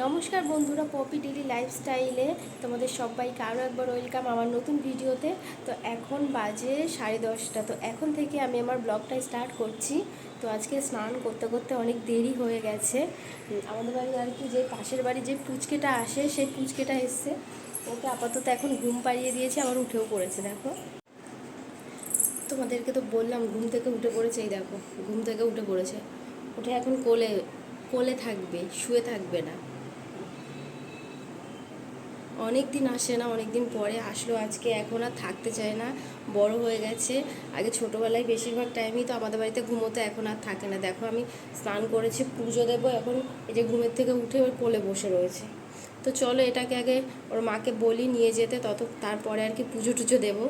নমস্কার বন্ধুরা, poppy daily লাইফস্টাইলে তোমাদের সবাইকে আরও একবার ওয়েলকাম আমার নতুন ভিডিওতে। তো এখন বাজে 10:30। তো এখন থেকে আমি আমার ব্লগটা স্টার্ট করছি। তো আজকে স্নান করতে করতে অনেক দেরি হয়ে গেছে। আমাদের বাড়ি আর কি যে পাশের বাড়ি যে পুচকেটা আসে, সেই পুচকেটা এসছে। ওকে আপাতত এখন ঘুম পাড়িয়ে দিয়েছে, আবার উঠেও পড়েছে। দেখো, তোমাদেরকে তো বললাম ঘুম থেকে উঠে পড়েছে। এই দেখো, ঘুম থেকে উঠে পড়েছে। উঠে এখন কোলে কোলে থাকবে, শুয়ে থাকবে না। অনেক দিন আসে না, অনেক দিন পরে আসলো আজকে। এখন আর থাকতে চায় না, বড় হয়ে গেছে। আগে ছোটোবেলায় বেশিরভাগ টাইমই তো আমাদের বাড়িতে ঘুমোতো, এখন আর থাকে না। দেখো, আমি স্নান করেছি, পুজো দেবো, এখন এই যে ঘুমের থেকে উঠে ওর কোলে বসে রয়েছে। তো চলো এটাকে আগে ওর মাকে বলি নিয়ে যেতে, তারপরে আর কি পুজো টুজো দেবো।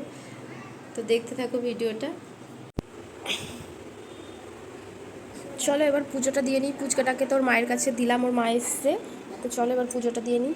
তো দেখতে থাকো ভিডিওটা। চলো এবার পুজোটা দিয়ে নিই। পুচকাটাকে তোর মায়ের কাছে দিলাম, ওর মা এসছে। তো চলো এবার পুজোটা দিয়ে নিই।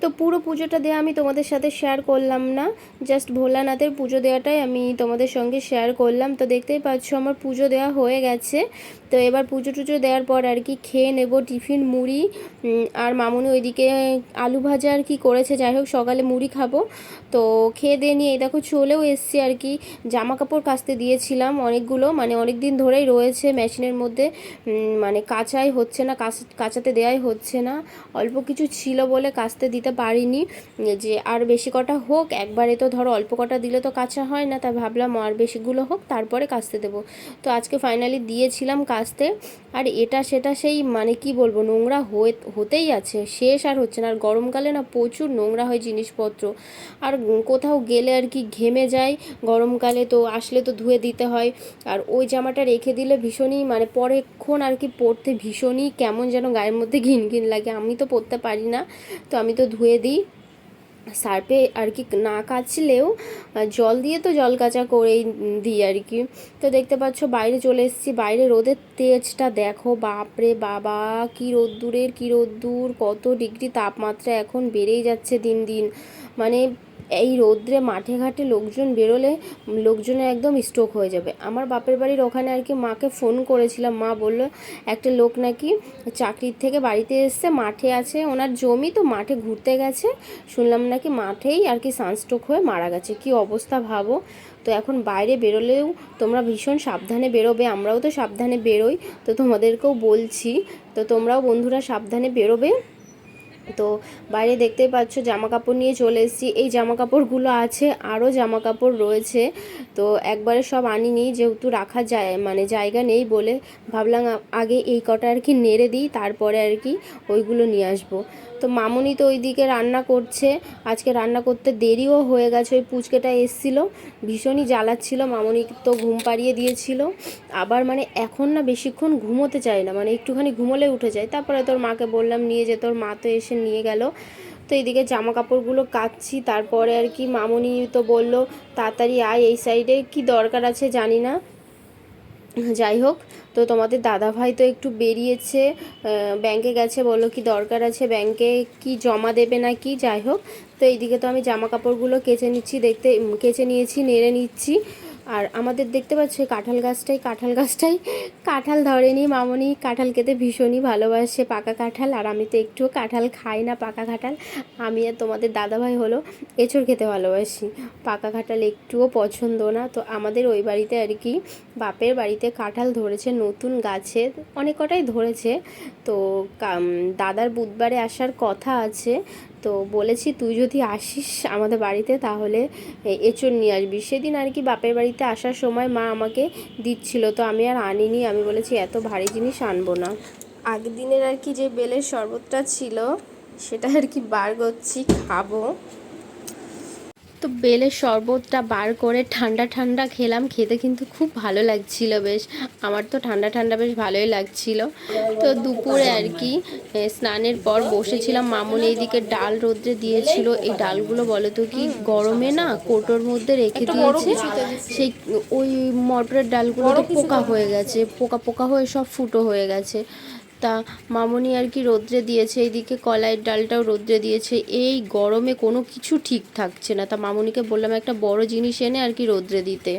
তো পুরো পুজোটা দেওয়া আমি তোমাদের সাথে শেয়ার করলাম না, জাস্ট ভোলানাথের পুজো দেওয়াটাই আমি তোমাদের সঙ্গে শেয়ার করলাম। তো দেখতেই পাচ্ছ আমার পুজো দেওয়া হয়ে গেছে। তো এবার পুজো টুজো দেওয়ার পর আর কি খেয়ে নেব টিফিন, মুড়ি। আর মামুনি ওইদিকে আলু ভাজা আর কি করেছে, যাই হোক সকালে মুড়ি খাবো। তো খেয়ে দিয়ে নিয়ে এই দেখো চলেও এসছি আর কি। জামা কাপড় কাচতে দিয়েছিলাম অনেকগুলো, মানে অনেক দিন ধরেই রয়েছে মেশিনের মধ্যে, মানে কাচাই হচ্ছে না, কাচাতে দেওয়াই হচ্ছে না। অল্প কিছু ছিল বলে কাচতে দিতে পারিনি, যে আর বেশি কটা হোক। একবারে তো ধরো অল্প কটা দিলে তো কাচা হয় না, তাই ভাবলাম আর বেশিগুলো হোক তারপরে কাচতে দেবো। তো আজকে ফাইনালি দিয়েছিলাম কাচতে। আর এটা সেটা সেই মানে কি বলবো, নোংরা হতেই আছে, শেষ আর হচ্ছে না। আর গরমকালে না প্রচুর নোংরা হয় জিনিসপত্র। আর কোথাও গেলে আর কি ঘেমে যায় গরমকালে, তো আসলে তো ধুয়ে দিতে হয়। আর ওই জামাটা রেখে দিলে ভীষণই মানে পরেক্ষণ আর কি পরতে ভীষণই কেমন যেন গায়ের মধ্যে ঘিন ঘিন লাগে। আমি তো পরতে পারি না, তো আমি তো ধুয়ে দিই সার্ফে আর কি, না কাচলেও জল দিয়ে তো জল কাচা করেই দিই আর কি। তো দেখতে পাচ্ছ বাইরে চলে এসেছি। বাইরে রোদের তেজটা দেখো, বাপরে বাবা, কি রোদ্দুরের কি রোদ্দুর, কত ডিগ্রি তাপমাত্রা এখন বেড়েই যাচ্ছে দিন দিন। মানে এই রোদ্রে মাঠে ঘাটে লোকজন বেরোলে লোকজনের একদম স্ট্রোক হয়ে যাবে। আমার বাপের বাড়ির ওখানে আর কি মাকে ফোন করেছিলাম, মা বললো একটা লোক নাকি চাকরির থেকে বাড়িতে এসছে, মাঠে আছে ওনার জমি, তো মাঠে ঘুরতে গেছে, শুনলাম নাকি মাঠেই আর কি সানস্ট্রোক হয়ে মারা গেছে। কি অবস্থা ভাবো। তো এখন বাইরে বেরোলেও তোমরা ভীষণ সাবধানে বেরোবে, আমরাও তো সাবধানে বেরোই, তো তোমাদেরকেও বলছি। তো তোমরাও বন্ধুরা সাবধানে বেরোবে। তো বাইরে দেখতেই পাচ্ছ জামা কাপড় নিয়ে চলে এসেছি। এই জামা কাপড়গুলো আছে, আরও জামা কাপড় রয়েছে। তো একবারে সব আনিনি, যেহেতু রাখার মানে জায়গা নেই বলে ভাবলাম আগে এই কটা আর কি নেড়ে দিই, তারপরে আর কি ওইগুলো নিয়ে আসবো। তো মামুনি তো ওইদিকে রান্না করছে। আজকে রান্না করতে দেরিও হয়ে গেছে, ওই পুচকেটা এসেছিলো, ভীষণই জ্বালাচ্ছিল। মামুনি তো ঘুম পাড়িয়ে দিয়েছিল। আবার মানে এখন না বেশিক্ষণ ঘুমোতে চায় না, মানে একটুখানি ঘুমোলে উঠে যায়। তারপরে তোর মাকে বললাম নিয়ে যেতে, তোর মা তো এসে নিয়ে গেল। তো এইদিকে জামা কাপড়গুলো কাচ্ছি, তারপরে আর কি মামুনি তো বলল তাড়াতাড়ি আয় এই সাইডে, কি দরকার আছে জানি না, যাই হোক। তো তোমাদের দাদাভাই তো একটু বেরিয়েছে, ব্যাংকে গেছে, বললো কি দরকার আছে ব্যাংকে, কি জমা দেবে না কি, যাই হোক। তো এইদিকে তো আমি জামা কাপড়গুলো কেচে নিয়েছি, নেড়ে নিচ্ছি। আর আমাদের দেখতে পাচ্ছ কাঁঠাল গাছটাই কাঁঠাল ধরেনি। মামনি কাঁঠাল খেতে ভীষণই ভালোবাসে, পাকা কাঁঠাল। আর আমি তো একটুও কাঁঠাল খাই না, পাকা কাঁঠাল। আমি আর তোমাদের দাদাভাই হলো এঁচড় খেতে ভালোবাসি, পাকা কাঁঠাল একটুও পছন্দ না। তো আমাদের ওই বাড়িতে আর কি বাপের বাড়িতে কাঁঠাল ধরেছে নতুন গাছে, অনেক কটাই ধরেছে। তো দাদার বুধবারে আসার কথা আছে। তো বলেছি তুই যদি আসিস আমাদের বাড়িতে তাহলে এঁচড় নিয়ে আসবি। সেদিন আর কি বাপের বাড়িতে আসার সময় মা আমাকে দিচ্ছিল, তো আমি আর আনিনি। আমি বলেছি এত ভারী জিনিস আনবো না। আগের দিনের আর কি যে বেলের শরবতটা ছিল সেটা আর কি বার করছি, খাবো। তো বেলের শরবতটা বার করে ঠান্ডা ঠান্ডা খেলাম, খেতে কিন্তু খুব ভালো লাগছিল বেশ। আমার তো ঠান্ডা ঠান্ডা বেশ ভালোই লাগছিল। তো দুপুরে আর কি স্নানের পর বসেছিলাম, মামুনি এইদিকে ডাল রোদ্রে দিয়েছিল। এই ডালগুলো বলো তো কি গরমে না কোটোর মধ্যে রেখে দিয়েছে, সেই ওই মটরের ডালগুলো তো পোকা হয়ে গেছে, পোকা পোকা হয়ে সব ফুটো হয়ে গেছে। তা মামুনি আর কি রোদ্রে দিয়েছে, এইদিকে কলাইয়ের ডালটাও রোদ্রে দিয়েছে। এই গরমে কোনো কিছু ঠিক থাকছে না, তা মামুনিকে বললাম একটা বড় জিনিস এনে আর কি রোদ্রে দিতে।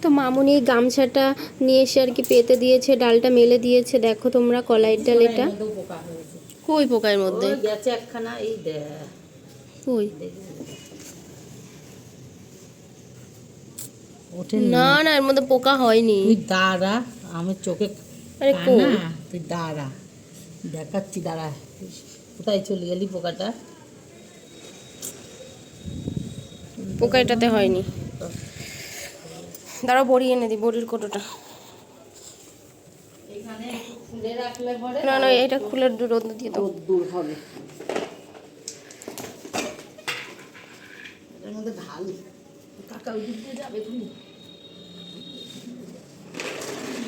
তো মামুনি গামছাটা নিয়ে এসে আর কি পেতে দিয়েছে, ডালটা মেলে দিয়েছে। দেখো তোমরা কলাইয়ের ডাল এটা কই পোকার মধ্যে কই না না, এর মধ্যে পোকা হয়নি। তুই দাঁড়া, আমি চোখে আরে কই তুই দাঁড়া, দেখাচ্ছি দাঁড়া। কোথায় চলে গেলি পোকাটা? পোকা এটাতে হয়নি, দাঁড়াও বড়ি এনে দিই, বড়ির কোটোটা। এখানে খুলে রাখলে পরে না না, এটা খুলে রোদ দিয়ে দাও, দূর হবে। এর মধ্যে ঢাল, কাকা ওই দিক দিয়ে যাবে তুমি।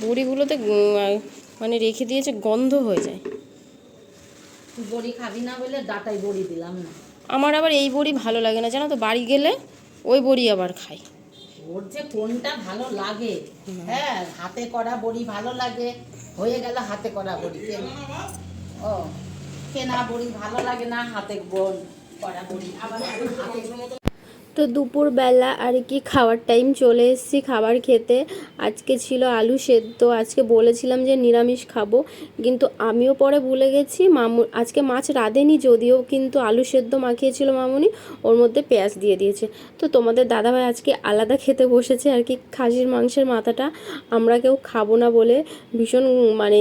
বড়িগুলোতে মানে রেখে দিয়েছে, গন্ধ হয়ে যায়। তুই বড়ি খাবি না বলে ডাটাই বড়ি দিলাম না। আমার আবার এই বড়ি ভালো লাগে না জানো তো, বাড়ি গেলে ওই বড়ি আবার খাই। ওর যে কোনটা ভালো লাগে, হ্যাঁ হাতে করা বড়ি ভালো লাগে, হয়ে গেল হাতে করা বড়ি। ও কেনা বড়ি ভালো লাগে না, হাতে করা বড়ি আবার হাতে। তো দুপুরবেলা আর কি খাওয়ার টাইম চলে এসেছি খাবার খেতে। আজকে ছিল আলু সেদ্ধ, আজকে বলেছিলাম যে নিরামিষ খাবো, কিন্তু আমিও পরে ভুলে গেছি। আজকে মাছ রাঁধেনি যদিও, কিন্তু আলু সেদ্ধ মাখিয়েছিল মামুনি, ওর মধ্যে পেঁয়াজ দিয়ে দিয়েছে। তো তোমাদের দাদাভাই আজকে আলাদা খেতে বসেছে আর কি, খাসির মাংসের মাথাটা আমরা কেউ খাবো না বলে ভীষণ মানে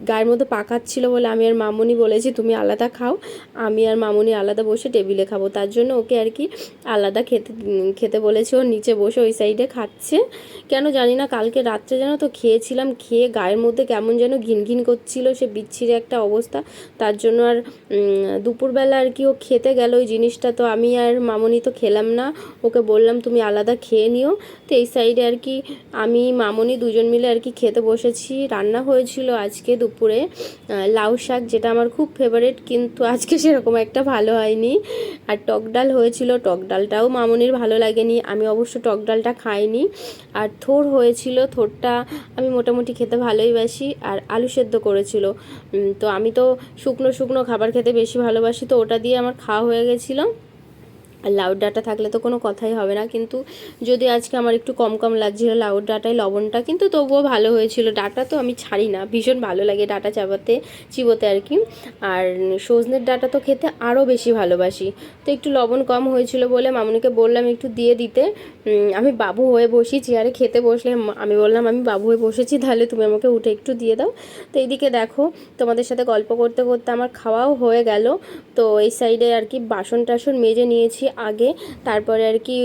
গায়ের মধ্যে পাকাচ্ছিল বলে আমি আর মামুনি বলেছি তুমি আলাদা খাও, আমি আর মামুনি আলাদা বসে টেবিলে খাবো। তার জন্য ওকে আর কি আলাদা খেতে বলেছে। ও নিচে বসে ওই সাইডে খাচ্ছে, কেন জানি না। কালকে রাত্রে যেন তো খেয়েছিলাম, খেয়ে গায়ের মধ্যে কেমন যেন ঘিন ঘিন করছিল, সে বিচ্ছিরি একটা অবস্থা। তার জন্য আর দুপুরবেলা আর কি ও খেতে গেল ওই জিনিসটা, তো আমি আর মামুনি তো খেলাম না, ওকে বললাম তুমি আলাদা খেয়ে নিও। তো এই সাইডে আর কি আমি মামুনি দুজন মিলে আর কি খেতে বসেছি। রান্না হয়েছিল আজকে দুপুরে লাউ শাক, যেটা আমার খুব ফেভারিট, কিন্তু আজকে সেরকম একটা ভালো হয়নি। আর টক ডাল হয়েছিল, টক ডালটাও মামুনির ভালো লাগেনি, আমি অবশ্য টক ডালটা খাইনি। আর থোড় হয়েছিল, থোড়টা আমি মোটামুটি খেতে ভালোই বাসি। আর আলু সেদ্ধ করেছিল, তো আমি তো শুকনো শুকনো খাবার খেতে বেশি ভালোবাসি, তো ওটা দিয়ে আমার খাওয়া হয়ে গেছিলো। আর লাউর ডাঁটা থাকলে তো কোনো কথাই হবে না, কিন্তু যদি আজকে আমার একটু কম কম লাগছিলো লাউর ডাঁটায় লবণটা, কিন্তু তবুও ভালো হয়েছিল। ডাঁটা তো আমি ছাড়ি না, ভীষণ ভালো লাগে ডাঁটা চিবোতে আর কি। আর সজনের ডাঁটা তো খেতে আরও বেশি ভালোবাসি। তো একটু লবণ কম হয়েছিল বলে মামুনিকে বললাম একটু দিয়ে দিতে। আমি বাবু হয়ে বসি, চেয়ারে খেতে বসলে আমি বললাম আমি বাবু হয়ে বসেছি, তাহলে তুমি আমাকে উঠে একটু দিয়ে দাও। তো এইদিকে দেখো তোমাদের সাথে গল্প করতে করতে আমার খাওয়াও হয়ে গেল। তো এই সাইডে আর কি বাসন টাসন মেজে নিয়েছি আগে, তারপরে আর কি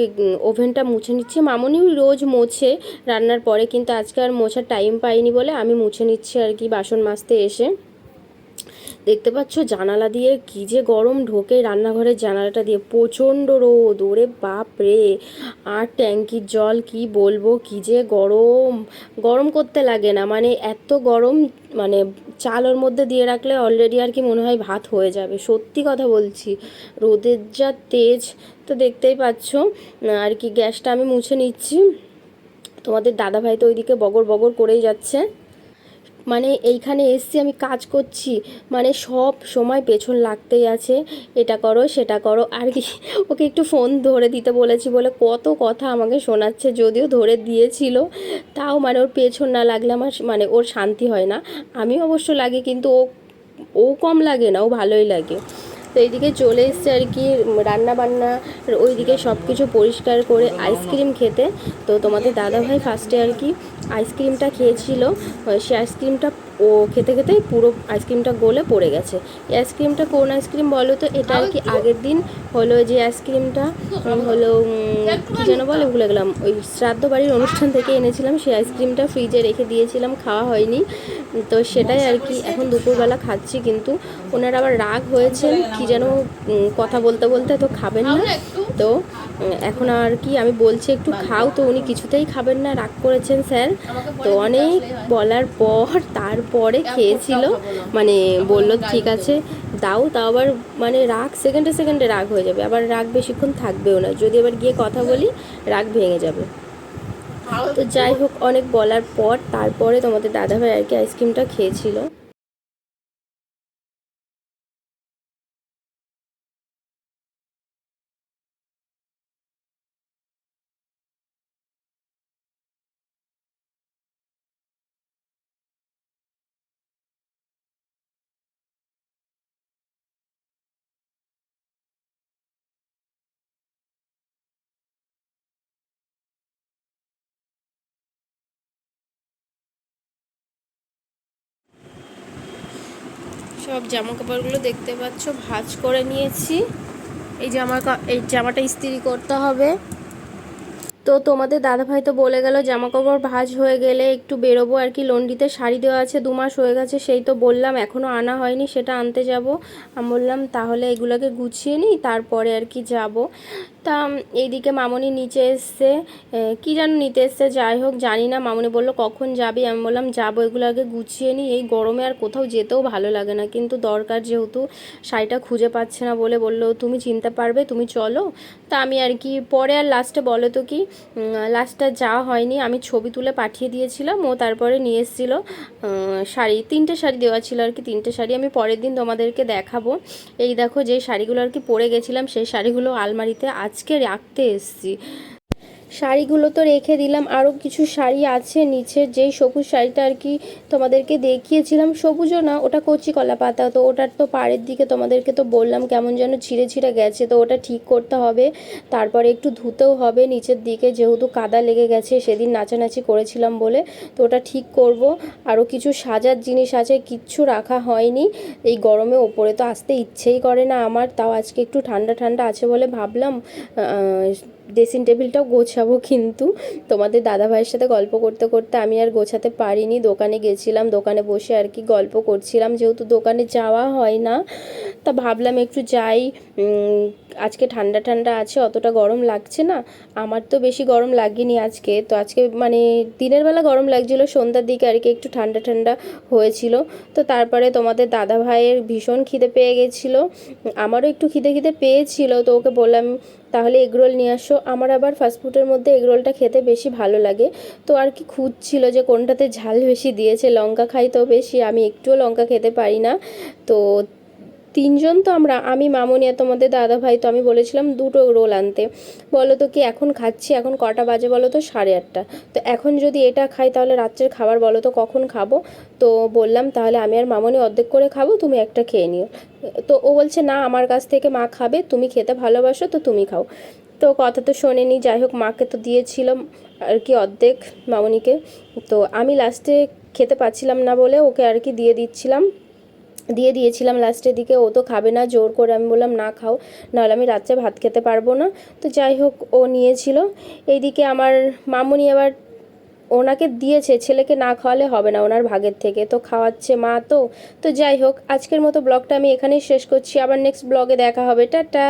ওভেনটা মুছে নিচ্ছি। মামুনি রোজ মোছে রান্নার পরে, কিন্তু আজকে আর মোছার টাইম পাইনি বলে আমি মুছে নিচ্ছি আর কি বাসন মাজতে এসে। দেখতে পাচ্ছ জানালা দিয়ে কী যে গরম ঢোকে, রান্নাঘরের জানালাটা দিয়ে প্রচণ্ড রোদ, ওরে বাপ রে। আর ট্যাঙ্কির জল কি বলবো, কী যে গরম, গরম করতে লাগে না, মানে এত গরম, মানে চাল ওর মধ্যে দিয়ে রাখলে অলরেডি আর কি মনে হয় ভাত হয়ে যাবে, সত্যি কথা বলছি। রোদের যা তেজ, তো দেখতেই পাচ্ছ। আর কি গ্যাসটা আমি মুছে নিচ্ছি। তোমাদের দাদাভাই তো ওইদিকে বগর বগর করেই যাচ্ছে, মানে এইখানে এসছি আমি কাজ করছি, মানে সব সময় পেছন লাগতেই আছে, এটা করো সেটা করো আর কি। ওকে একটু ফোন ধরে দিতে বলেছি বলে কত কথা আমাকে শোনাচ্ছে, যদিও ধরে দিয়েছিল, তাও মানে ওর পেছন না লাগলে আমার মানে ওর শান্তি হয় না। আমি অবশ্য লাগে, কিন্তু ও কম লাগে না, ও ভালোই লাগে। তো এইদিকে চলে এসছে আর কি রান্না বান্না ওইদিকে সব কিছু পরিষ্কার করে আইসক্রিম খেতে। তো তোমাদের দাদাভাই ফার্স্টে আর কি আইসক্রিমটা খেয়েছিল, সে আইসক্রিমটা ও খেতে খেতেই পুরো আইসক্রিমটা গলে পড়ে গেছে। এই আইসক্রিমটা কোন আইসক্রিম বলো তো? এটা আর কি আগের দিন হলো যে আইসক্রিমটা হলো কী যেন বলে ভুলে গেলাম, ওই শ্রাদ্ধ বাড়ির অনুষ্ঠান থেকে এনেছিলাম, সেই আইসক্রিমটা ফ্রিজে রেখে দিয়েছিলাম, খাওয়া হয়নি। তো সেটাই আর কি এখন দুপুরবেলা খাচ্ছি। কিন্তু ওনার আবার রাগ হয়েছেন কি যেন কথা বলতে বলতে, তো খাবেন না। তো এখন আর কি আমি বলছি একটু খাও, তো উনি কিছুতেই খাবেন না, রাগ করেছেন স্যার। তো অনেক বলার পর তারপরে খেয়েছিল, মানে বলল ঠিক আছে দাও। তাও আবার মানে রাগ সেকেন্ডে সেকেন্ডে রাগ হয়ে যাবে, আবার রাগ বেশিক্ষণ থাকবেও না, যদি আবার গিয়ে কথা বলি রাগ ভেঙে যাবে। তো যাই হোক, অনেক বলার পর তারপরে তোমাদের দাদাভাই আর কি আইসক্রিমটা খেয়েছিল। সব জামা কাপড়গুলো দেখতে পাচ্ছ ভাঁজ করে নিয়েছি। এই জামাটা ইস্ত্রি করতে হবে। তো তোমাদের দাদাভাই তো বলে গেল জামা কাপড় ভাঁজ হয়ে গেলে একটু বেরোবো আর কি। লন্ড্রিতে শাড়ি দেওয়া আছে, 2 মাস হয়ে গেছে, সেই তো বললাম এখনও আনা হয়নি, সেটা আনতে যাব। আমি বললাম তাহলে এগুলোকে গুছিয়ে নিই, তারপরে আর কি যাব। তা এইদিকে মামনি নিচে এসছে, কি যেন নিতে এসছে, যাই হোক জানি না। মামনি বলল কখন যাবি, আমি বললাম যাবো, এগুলো আগে গুছিয়ে নিই। এই গরমে আর কোথাও যেতেও ভালো লাগে না, কিন্তু দরকার যেহেতু, শাড়িটা খুঁজে পাচ্ছে না বলে বললো তুমি চিনতে পারবে, তুমি চলো। তা আমি আর কি পরে আর লাস্টে বলো তো কি, লাস্টটা যাওয়া হয়নি। আমি ছবি তুলে পাঠিয়ে দিয়েছিলাম, ও তারপরে নিয়ে এসেছিলো শাড়ি, 3টে শাড়ি দেওয়া ছিল আর কি। 3টে শাড়ি আমি পরের দিন তোমাদেরকে দেখাবো। এই দেখো যে শাড়িগুলো আর কি পরে গেছিলাম, সেই শাড়িগুলো আলমারিতে আজকে রাখতে এসেছি। শাড়িগুলো তো রেখে দিলাম, আরও কিছু শাড়ি আছে নিচের, যেই সবুজ শাড়িটা আর কি তোমাদেরকে দেখিয়েছিলাম, সবুজও না, ওটা কচি কলা পাতা। তো ওটার তো পাড়ের দিকে তোমাদেরকে তো বললাম কেমন যেন ছিঁড়ে ছিঁড়ে গেছে, তো ওটা ঠিক করতে হবে। তারপরে একটু ধুতেও হবে নিচের দিকে, যেহেতু কাদা লেগে গেছে সেদিন নাচানাচি করেছিলাম বলে, তো ওটা ঠিক করব। আরও কিছু সাজার জিনিস আছে, কিচ্ছু রাখা হয়নি। এই গরমে ওপরে তো আসতে ইচ্ছেই করে না আমার, তাও আজকে একটু ঠান্ডা ঠান্ডা আছে বলে ভাবলাম ড্রেসিং টেবিলটাও গোছাবো। কিন্তু তোমাদের দাদাভাইয়ের সাথে গল্প করতে করতে আমি আর গোছাতে পারিনি। দোকানে গেছিলাম, দোকানে বসে আর কি গল্প করছিলাম, যেহেতু দোকানে যাওয়া হয় না, তা ভাবলাম একটু যাই। আজকে ঠান্ডা ঠান্ডা আছে, অতটা গরম লাগছে না। আমার তো বেশি গরম লাগেনি আজকে, তো আজকে মানে দিনের বেলা গরম লাগছিল, সন্ধ্যার দিকে আর কি একটু ঠান্ডা ঠান্ডা হয়েছিল। তো তারপরে তোমাদের দাদাভাইয়ের ভীষণ খিদে পেয়ে গেছিলো, আমারও একটু খিদে খিদে পেয়েছিল। তো ওকে বললাম তাহলে এগরোল নিয়ে আসো। আমার আবার ফাস্টফুডের মধ্যে এগরোলটা খেতে বেশি ভালো লাগে। তো আর কি খুঁজছিল যে কোনটাতে ঝাল বেশি দিয়েছে, লঙ্কা খাই তো বেশি, আমি একটুও লঙ্কা খেতে পারি না। তো 3জন তো আমরা, আমি মামনি আর তোমাদের দাদাভাই, তো আমি বলেছিলাম 2টো রোল আনতে। বলো তো কি এখন খাচ্ছি, এখন কটা বাজে বলো তো, 8:30। তো এখন যদি এটা খাই তাহলে রাত্রের খাবার বলো তো কখন খাবো। তো বললাম তাহলে আমি আর মামনি অর্ধেক করে খাবো, তুমি একটা খেয়ে নিও। তো ও বলছে না আমার কাছ থেকে মা খাবে, তুমি খেতে ভালোবাসো তো তুমি খাও। তো কথা তো শোনেনি, যাই হোক মাকে তো দিয়েছিলাম আর কি অর্ধেক, মামনিকে। তো আমি লাস্টে খেতে পাচ্ছিলাম না বলে ওকে আর কি দিয়ে দিয়েছিলাম লাস্টের দিকে। ও তো খাবে না, জোর করে আমি বললাম না খাও, নাহলে আমি রাত্রে ভাত খেতে পারবো না। তো যাই হোক ও নিয়েছিল। এইদিকে আমার মামুনি আবার ওনাকে দিয়েছে, ছেলেকে না খাওয়ালে হবে না, ওনার ভাগের থেকে তো খাওয়াচ্ছে মা। তো তো যাই হোক আজকের মতো ব্লগটা আমি এখানেই শেষ করছি, আবার নেক্সট ব্লগে দেখা হবে, টাটা।